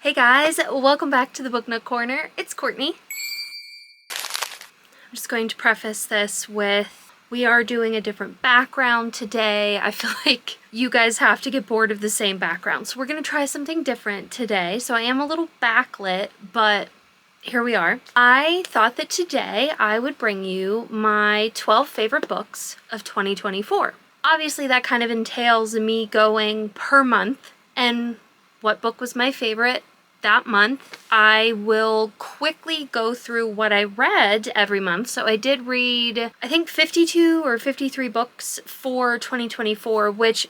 Hey guys, welcome back to the Book Nook Corner. It's Courtney. I'm just going to preface this with we are doing a different background today. I feel like you guys have to get bored of the same background. So we're going to try something different today. So I am a little backlit, but here we are. I thought that today I would bring you my 12 favorite books of 2024. Obviously that kind of entails me going per month and what book was my favorite that month. I will quickly go through what I read every month. So I did read, I think 52 or 53 books for 2024, which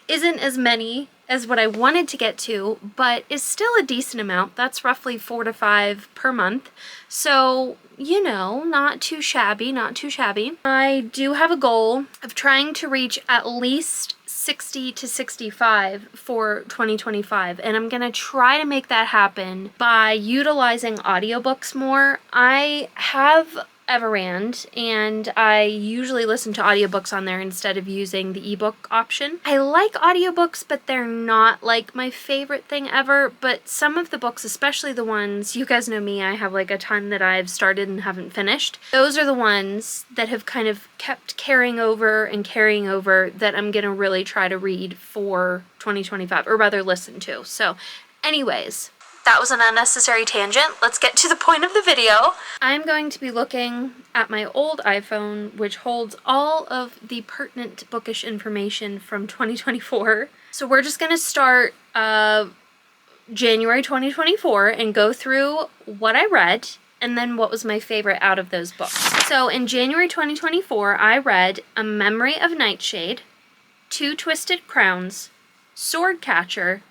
isn't as many as what I wanted to get to, but is still a decent amount. That's roughly 4 to 5 per month. So, you know, not too shabby, not too shabby. I do have a goal of trying to reach at least 60 to 65 for 2025, and I'm gonna try to make that happen by utilizing audiobooks more. I have Everand and I usually listen to audiobooks on there instead of using the ebook option. I like audiobooks, but they're not like my favorite thing ever. But some of the books, especially the ones, you guys know me, I have like a ton that I've started and haven't finished. Those are the ones that have kind of kept carrying over that I'm gonna really try to read for 2025, or rather listen to. So anyways, that was an unnecessary tangent. Let's get to the point of the video. I'm going to be looking at my old iPhone, which holds all of the pertinent bookish information from 2024. So we're just going to start January 2024 and go through what I read and then what was my favorite out of those books. So in January 2024, I read A Memory of Nightshade, Two Twisted Crowns, Swordcatcher,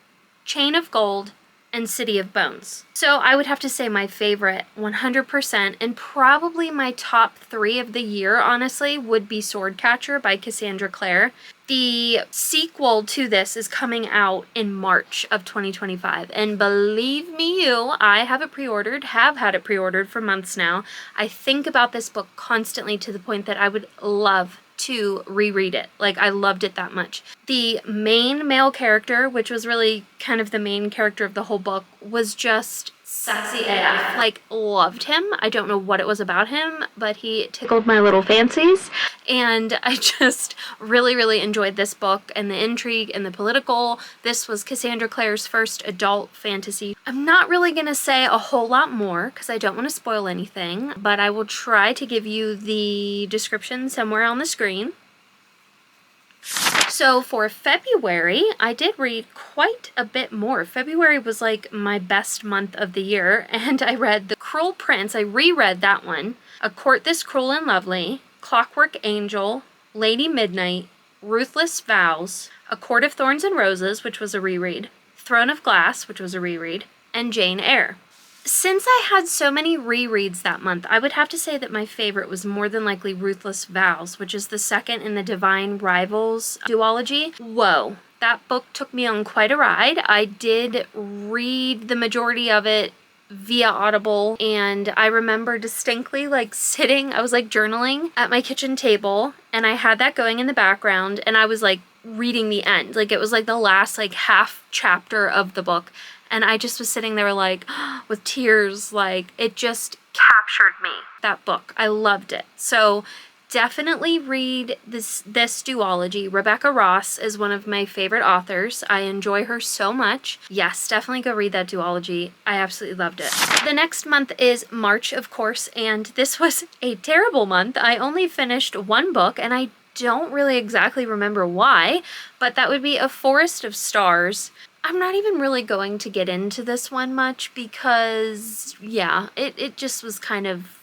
Chain of Gold, and City of Bones. So I would have to say my favorite 100%, and probably my top 3 of the year, honestly, would be Swordcatcher by Cassandra Clare. The sequel to this is coming out in March of 2025, and believe me you, I have it pre-ordered, have had it pre-ordered for months now. I think about this book constantly to the point that I would love to reread it. Like, I loved it that much. The main male character, which was really kind of the main character of the whole book, was just sexy AF. Like, loved him. I don't know what it was about him, but he tickled my little fancies. And I just really, really enjoyed this book and the intrigue and the political. This was Cassandra Clare's first adult fantasy. I'm not really going to say a whole lot more because I don't want to spoil anything, but I will try to give you the description somewhere on the screen. So for February, I did read quite a bit more. February was like my best month of the year, and I read The Cruel Prince. I reread that one. A Court This Cruel and Lovely, Clockwork Angel, Lady Midnight, Ruthless Vows, A Court of Thorns and Roses, which was a reread, Throne of Glass, which was a reread, and Jane Eyre. Since I had so many rereads that month, I would have to say that my favorite was more than likely Ruthless Vows, which is the second in the Divine Rivals duology. Whoa, that book took me on quite a ride. I did read the majority of it via Audible, and I remember distinctly like sitting, I was like journaling at my kitchen table, and I had that going in the background, and I was like reading the end. Like, it was like the last like half chapter of the book. And I just was sitting there like with tears, like it just captured me, that book. I loved it. So definitely read this duology. Rebecca Ross is one of my favorite authors. I enjoy her so much. Yes, definitely go read that duology. I absolutely loved it. The next month is March, of course, and this was a terrible month. I only finished one book, and I don't really exactly remember why, but that would be A Forest of Stars. I'm not even really going to get into this one much because, yeah, it just was kind of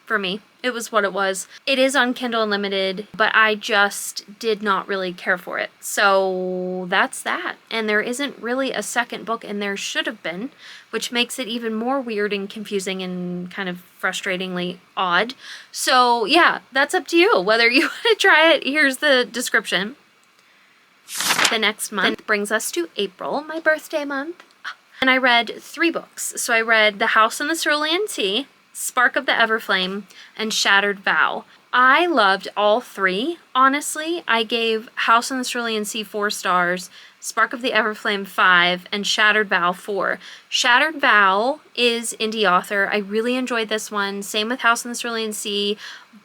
for me. It was what it was. It is on Kindle Unlimited, but I just did not really care for it. So that's that. And there isn't really a second book, and there should have been, which makes it even more weird and confusing and kind of frustratingly odd. So yeah, that's up to you. Whether you want to try it, here's the description. The next month brings us to April, my birthday month. And I read 3 books. So I read The House on the Cerulean Sea, Spark of the Everflame, and Shattered Vow. I loved all 3, honestly. I gave House on the Cerulean Sea 4 stars, Spark of the Everflame 5, and Shattered Vow 4. Shattered Vow is indie author. I really enjoyed this one. Same with House in the Cerulean Sea,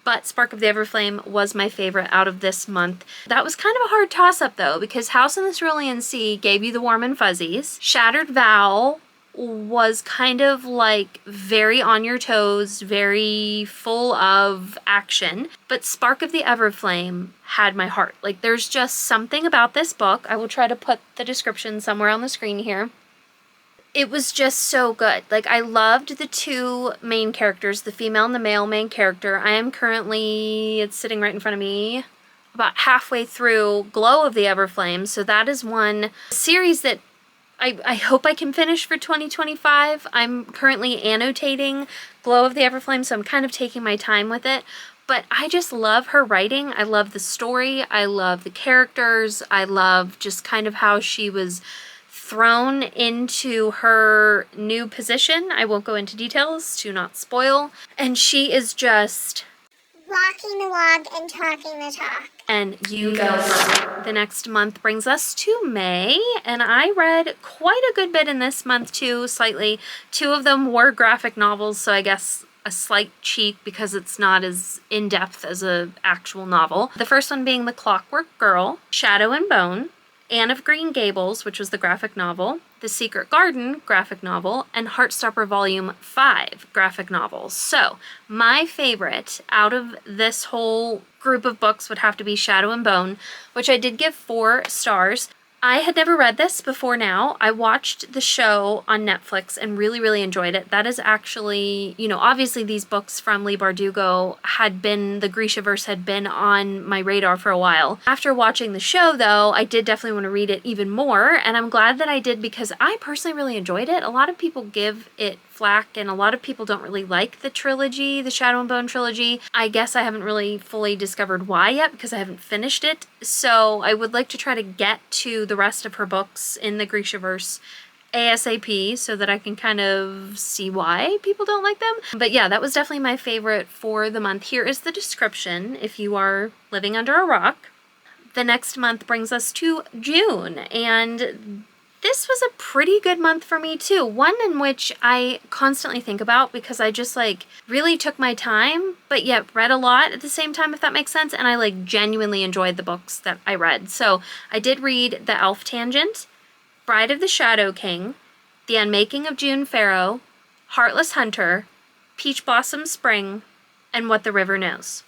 but Spark of the Everflame was my favorite out of this month. That was kind of a hard toss-up though, because House in the Cerulean Sea gave you the warm and fuzzies. Shattered Vow was kind of like very on your toes, very full of action, but Spark of the Everflame had my heart. Like, there's just something about this book. I will try to put the description somewhere on the screen here. It was just so good. Like, I loved the two main characters, the female and the male main character. I am currently, it's sitting right in front of me, about halfway through Glow of the Everflame. So that is one series that I hope I can finish for 2025. I'm currently annotating Glow of the Everflame, so I'm kind of taking my time with it. But I just love her writing. I love the story. I love the characters. I love just kind of how she was thrown into her new position. I won't go into details to not spoil. And she is just walking the walk and talking the talk. And you go for the next month brings us to May, and I read quite a good bit in this month too, slightly. Two of them were graphic novels, so I guess a slight cheat because it's not as in-depth as an actual novel. The first one being The Clockwork Girl, Shadow and Bone, Anne of Green Gables, which was the graphic novel, The Secret Garden graphic novel, and Heartstopper Volume 5 graphic novels. So my favorite out of this whole group of books would have to be Shadow and Bone, which I did give 4 stars. I had never read this before now. I watched the show on Netflix and really, really enjoyed it. That is actually, you know, obviously these books from Leigh Bardugo had been, the Grishaverse had been on my radar for a while. After watching the show though, I did definitely want to read it even more, and I'm glad that I did because I personally really enjoyed it. A lot of people give it flack and a lot of people don't really like the trilogy, the Shadow and Bone trilogy. I guess I haven't really fully discovered why yet because I haven't finished it. So I would like to try to get to the rest of her books in the Grishaverse ASAP so that I can kind of see why people don't like them. But yeah, that was definitely my favorite for the month. Here is the description if you are living under a rock. The next month brings us to June, and this was a pretty good month for me too. One in which I constantly think about because I just like really took my time, but yet read a lot at the same time, if that makes sense. And I like genuinely enjoyed the books that I read. So I did read The Elf Tangent, Bride of the Shadow King, The Unmaking of June Pharaoh, Heartless Hunter, Peach Blossom Spring, and What the River Knows.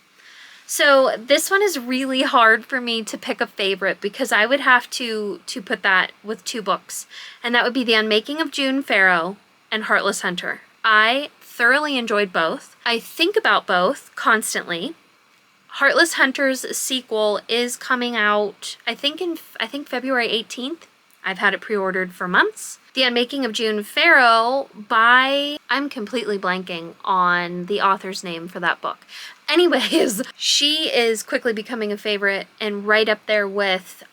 So this one is really hard for me to pick a favorite because I would have to put that with 2 books. And that would be The Unmaking of June Pharaoh and Heartless Hunter. I thoroughly enjoyed both. I think about both constantly. Heartless Hunter's sequel is coming out, I think February 18th. I've had it pre-ordered for months. The Unmaking of June Pharaoh by, I'm completely blanking on the author's name for that book. Anyways, she is quickly becoming a favorite and right up there with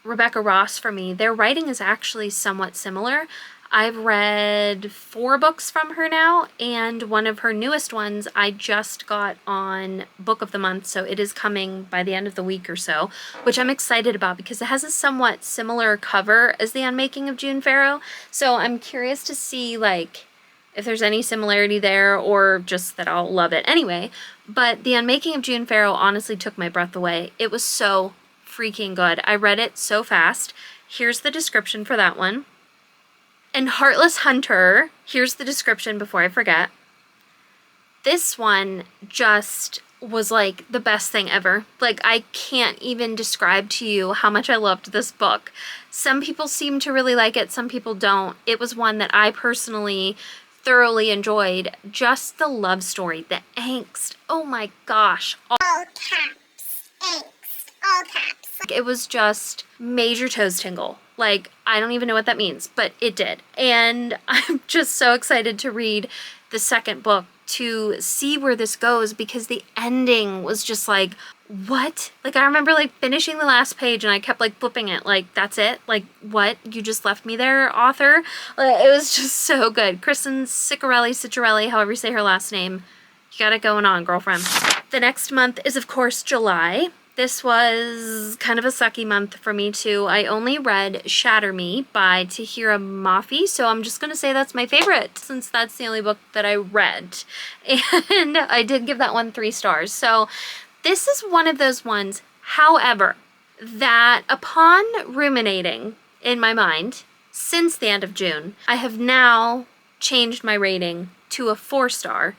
Rebecca Ross for me. Their writing is actually somewhat similar. I've read 4 books from her now, and one of her newest ones I just got on Book of the Month, so it is coming by the end of the week or so, which I'm excited about because it has a somewhat similar cover as The Unmaking of June Pharaoh, so I'm curious to see like if there's any similarity there or just that I'll love it anyway. But The Unmaking of June Pharaoh honestly took my breath away. It was so freaking good. I read it so fast. Here's the description for that one. And Heartless Hunter, here's the description before I forget. This one just was like the best thing ever. Like, I can't even describe to you how much I loved this book. Some people seem to really like it, some people don't. It was one that I personally thoroughly enjoyed. Just the love story, the angst. Oh my gosh. All caps. Angst. All caps. It was just major toes tingle. Like, I don't even know what that means, but it did. And I'm just so excited to read the second book to see where this goes because the ending was just like, what? Like, I remember like finishing the last page and I kept like flipping it like, that's it? Like, what? You just left me there, author? It was just so good. Kristen Ciccarelli, however you say her last name. You got it going on, girlfriend. The next month is, of course, July. This was kind of a sucky month for me too. I only read Shatter Me by Tahira Mafi, so I'm just gonna say that's my favorite since that's the only book that I read. And I did give that one 3 stars. So this is one of those ones, however, that upon ruminating in my mind since the end of June, I have now changed my rating to a 4-star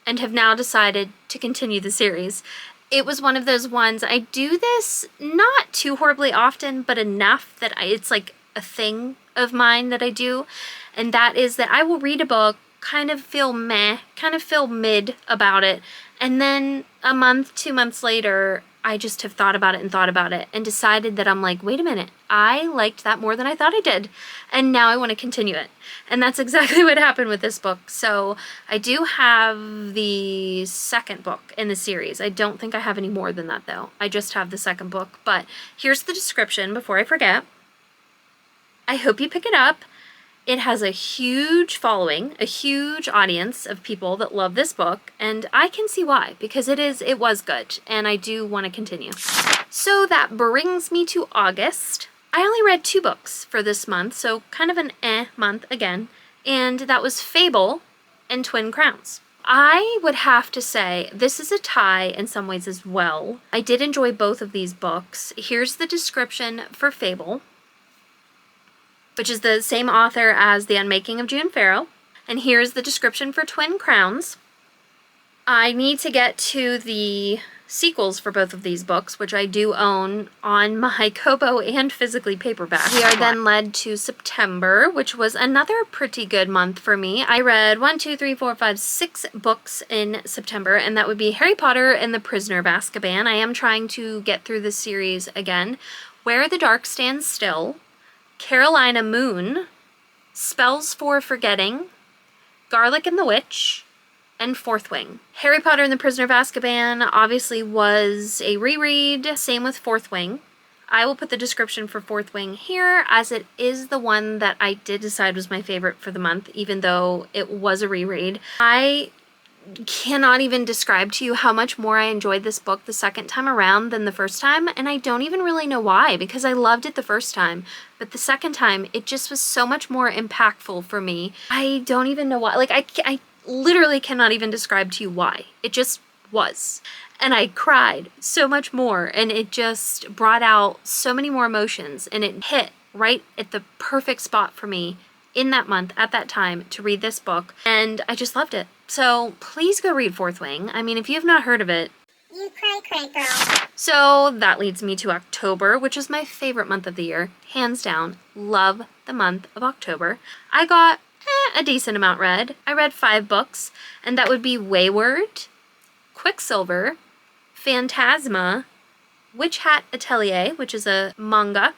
and have now decided to continue the series. It was one of those ones, I do this not too horribly often, but enough that it's like a thing of mine that I do. And that is that I will read a book, kind of feel meh, kind of feel mid about it. And then a month, 2 months later, I just have thought about it and decided that I'm like, wait a minute, I liked that more than I thought I did. And now I want to continue it. And that's exactly what happened with this book. So I do have the second book in the series. I don't think I have any more than that though. I just have the second book. But here's the description before I forget. I hope you pick it up. It has a huge following, a huge audience of people that love this book, and I can see why, because it was good, and I do want to continue. So that brings me to August. I only read 2 books for this month, so kind of an month again, and that was Fable and Twin Crowns. I would have to say this is a tie in some ways as well. I did enjoy both of these books. Here's the description for Fable, which is the same author as The Unmaking of June Farrow. And here's the description for Twin Crowns. I need to get to the sequels for both of these books, which I do own on my Kobo and physically paperback. We are then led to September, which was another pretty good month for me. I read 6 books in September, and that would be Harry Potter and the Prisoner of Azkaban. I am trying to get through this series again. Where the Dark Stands Still, Carolina Moon, Spells for Forgetting, Garlic and the Witch, and Fourth Wing. Harry Potter and the Prisoner of Azkaban obviously was a reread, same with Fourth Wing. I will put the description for Fourth Wing here, as it is the one that I did decide was my favorite for the month, even though it was a reread. I cannot even describe to you how much more I enjoyed this book the second time around than the first time, and I don't even really know why, because I loved it the first time, but the second time it just was so much more impactful for me. I don't even know why. Like, I literally cannot even describe to you why. It just was. And I cried so much more, and it just brought out so many more emotions, and it hit right at the perfect spot for me in that month, at that time, to read this book, and I just loved it. So please go read Fourth Wing. I mean, if you have not heard of it, You cray, girl. So that leads me to October, which is my favorite month of the year. Hands down, love the month of October. I got a decent amount read. I read 5 books, and that would be Wayward, Quicksilver, Phantasma, Witch Hat Atelier, which is a manga,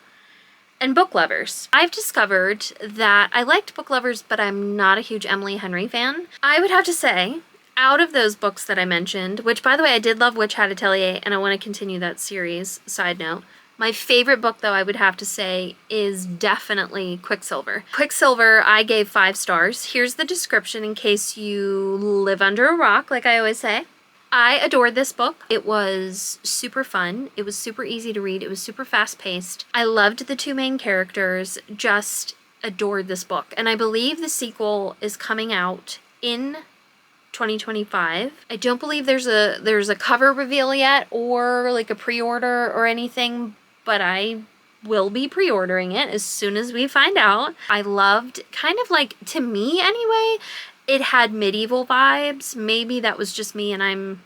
and Book Lovers. I've discovered that I liked Book Lovers, but I'm not a huge Emily Henry fan. I would have to say, out of those books that I mentioned, which by the way, I did love Witch Hat Atelier, and I want to continue that series, side note. My favorite book, though, I would have to say, is definitely Quicksilver. Quicksilver, I gave 5 stars. Here's the description in case you live under a rock, like I always say. I adored this book. It was super fun. It was super easy to read. It was super fast-paced. I loved the 2 main characters. Just adored this book. And I believe the sequel is coming out in 2025. I don't believe there's a cover reveal yet, or like a pre-order or anything, but I will be pre-ordering it as soon as we find out. I loved, kind of like, to me anyway, it had medieval vibes. Maybe that was just me and I'm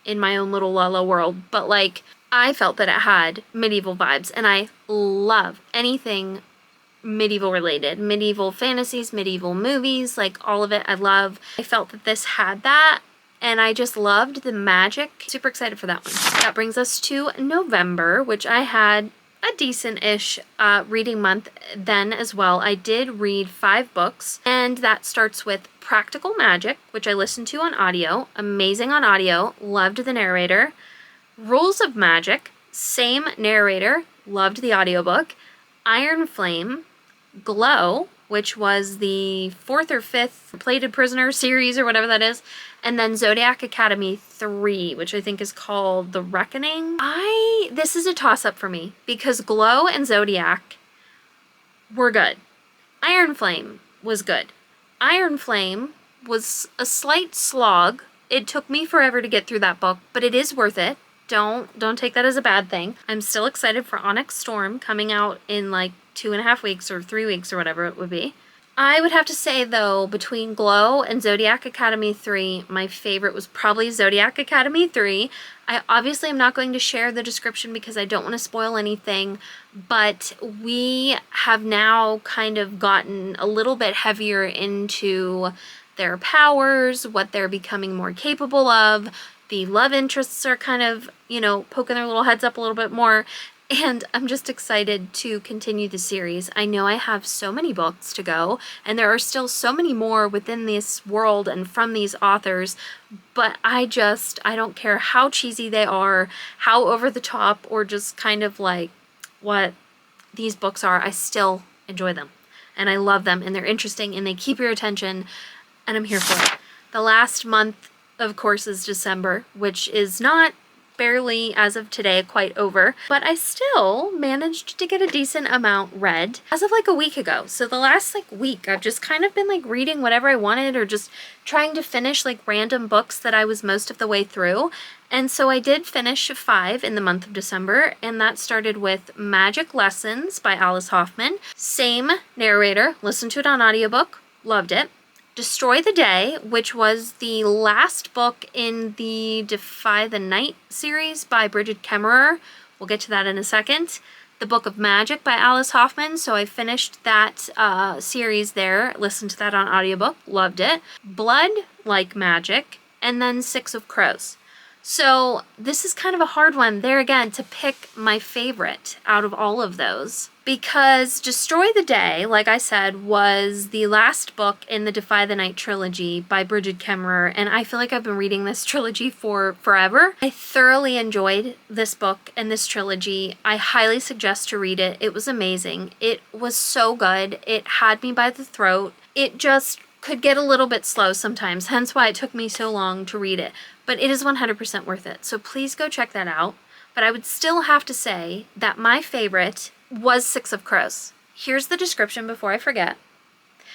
in my own little la-la world, but like, I felt that it had medieval vibes, and I love anything medieval related. Medieval fantasies, medieval movies, like all of it I love. I felt that this had that, and I just loved the magic. Super excited for that one. That brings us to November, which I had a decent-ish reading month then as well. I did read 5 books, and that starts with Practical Magic, which I listened to on audio. Amazing on audio. Loved the narrator. Rules of Magic, same narrator. Loved the audiobook. Iron Flame, Glow, which was the 4th or 5th Plated Prisoner series or whatever that is. And then Zodiac Academy 3, which I think is called The Reckoning. This is a toss-up for me because Glow and Zodiac were good. Iron Flame was good. Iron Flame was a slight slog. It took me forever to get through that book, but it is worth it. Don't take that as a bad thing. I'm still excited for Onyx Storm coming out in like 2.5 weeks or 3 weeks or whatever it would be. I would have to say though, between Glow and Zodiac Academy 3, my favorite was probably Zodiac Academy 3. I obviously am not going to share the description because I don't want to spoil anything, but we have now kind of gotten a little bit heavier into their powers, what they're becoming more capable of. The love interests are kind of, you know, poking their little heads up a little bit more. And I'm just excited to continue the series. I know I have so many books to go, and there are still so many more within this world and from these authors, but I don't care how cheesy they are, how over the top, or just kind of like what these books are, I still enjoy them. And I love them, and they're interesting, and they keep your attention, and I'm here for it. The last month, of course, is December, which is not barely, as of today, quite over, but I still managed to get a decent amount read as of like a week ago. So the last like week, I've just kind of been like reading whatever I wanted or just trying to finish like random books that I was most of the way through. And so I did finish 5 in the month of December, and that started with Magic Lessons by Alice Hoffman. Same narrator, listened to it on audiobook, loved it. Destroy the Day, which was the last book in the Defy the Night series by Bridget Kemmerer. We'll get to that in a second. The Book of Magic by Alice Hoffman. So I finished that series there, listened to that on audiobook, loved it. Blood Like Magic, and then 6 of Crows. So this is kind of a hard one there again to pick my favorite out of all of those, because Destroy the Day, like I said, was the last book in the Defy the Night trilogy by Bridget Kemmerer, and I feel like I've been reading this trilogy for forever. I thoroughly enjoyed this book and this trilogy. I highly suggest to read it. It was amazing. It was so good. It had me by the throat. It just could get a little bit slow sometimes, hence why it took me so long to read it. But it is 100% worth it, so please go check that out. But I would still have to say that my favorite was 6 of Crows. Here's the description before I forget.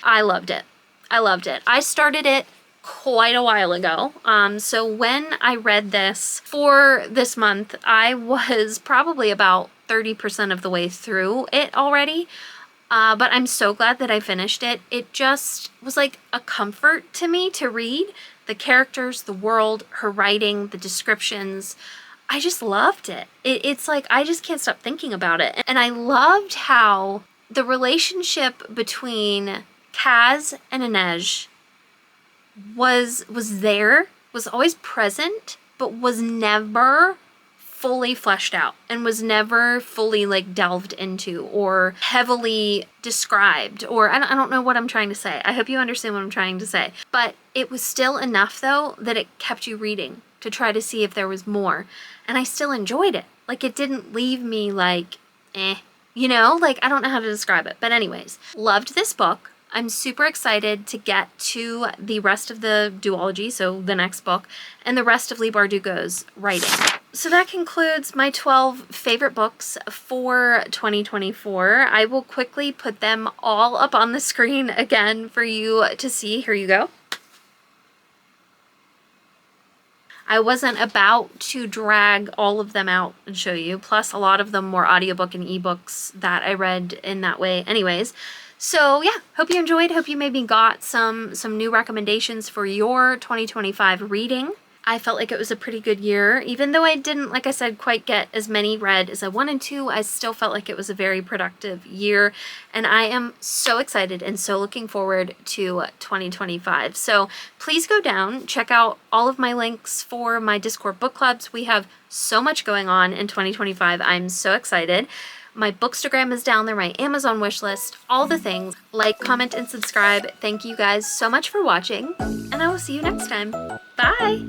I loved it. I loved it. I started it quite a while ago. So when I read this for this month, I was probably about 30% of the way through it already. But I'm so glad that I finished it. It just was like a comfort to me to read. The characters, the world, her writing, the descriptions. I just loved it. It's like I just can't stop thinking about it. And I loved how the relationship between Kaz and Inej was there, was always present, but was never fully fleshed out and was never fully like delved into or heavily described, or I don't know what I'm trying to say. I hope you understand what I'm trying to say. But it was still enough though that it kept you reading to try to see if there was more. And I still enjoyed it. Like it didn't leave me like, you know, like I don't know how to describe it. But anyways, loved this book. I'm super excited to get to the rest of the duology, so the next book, and the rest of Leigh Bardugo's writing. So that concludes my 12 favorite books for 2024. I will quickly put them all up on the screen again for you to see. Here you go. I wasn't about to drag all of them out and show you, plus a lot of them were audiobook and ebooks that I read in that way anyways. So yeah, hope you enjoyed. Hope you maybe got some new recommendations for your 2025 reading. I felt like it was a pretty good year. Even though I didn't, like I said, quite get as many read as I wanted to, I still felt like it was a very productive year. And I am so excited and so looking forward to 2025. So please go down, check out all of my links for my Discord book clubs. We have so much going on in 2025. I'm so excited. My Bookstagram is down there, my Amazon wish list, all the things. Like, comment, and subscribe. Thank you guys so much for watching, and I will see you next time. Bye!